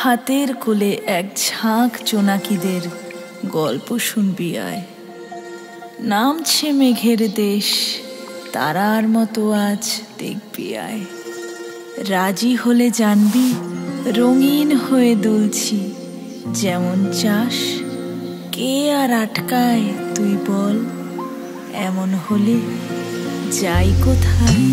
হাতের কোলে এক ঝাঁক জোনাকিদের গল্প শুনবি আয়। নামছে মেঘের দেশ, তারার মতো আজ দেখবি আয়। রাজি হলে জানবি রঙিন হয়ে দুলছি, যেমন চাস কে আর আটকায় তুই বল। এমন হলে যাই কোথায়?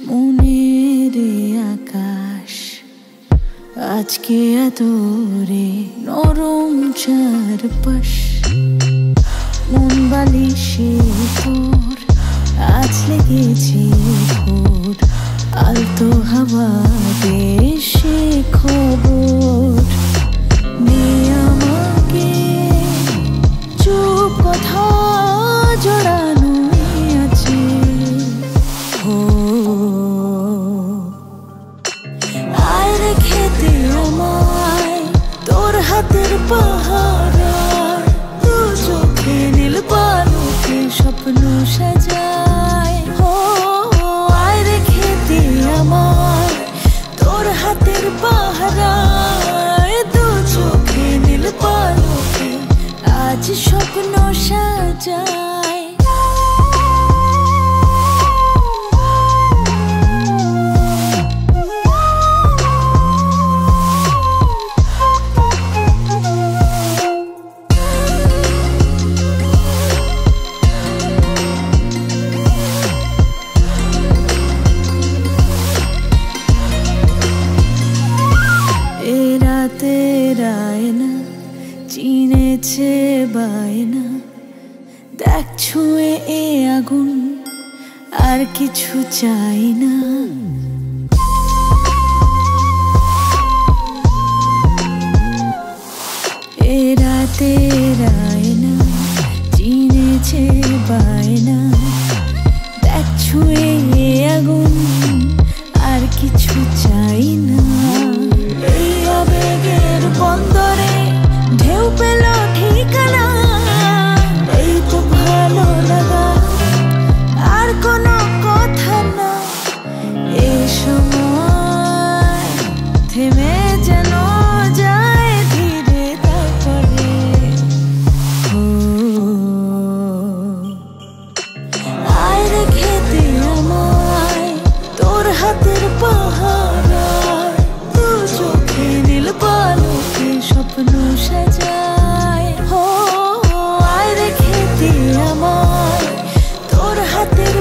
মনের আকাশ আজকে আদরে নরম চারপাশ, মন বালিশে তোর আজ লেগেছে ঘোর। আলতো হাওয়া দেশে খবর নিয়ে আমাকে চুপ কথা জড়ানো আছে। আয় রে খেতে আমায় তোর হাতের পাহারায়, দু চোখে নীল পালকে স্বপ্ন সাজায়। আয় রে খেতে আমায় তোর হাতের পাহারায়, দু চোখে নীল পালকে আজ স্বপ্ন সাজায়। রায়না চিনেছে বায়না, দেখ ছুঁয়ে এ আগুন আর কিছু চাই না। এ রাতে রায়না চিনেছে বায়না, দেখ ছুঁয়ে এ আগুন আর কিছু চাই না। এই আবেগের বন্দরে ঢেউ পেল ঠিকানা, এই তো ভালো লাগা আর কোনো কথা না। এই সময় থেমে যেন যায় ধীরে, তারপরে আয় রে খেতে আমায় তোর হাতের পাহারায়, দু চোখে নীল পালকে স্বপ্ন সাজায়। আয় রে খেতে আমায় তোর হাতের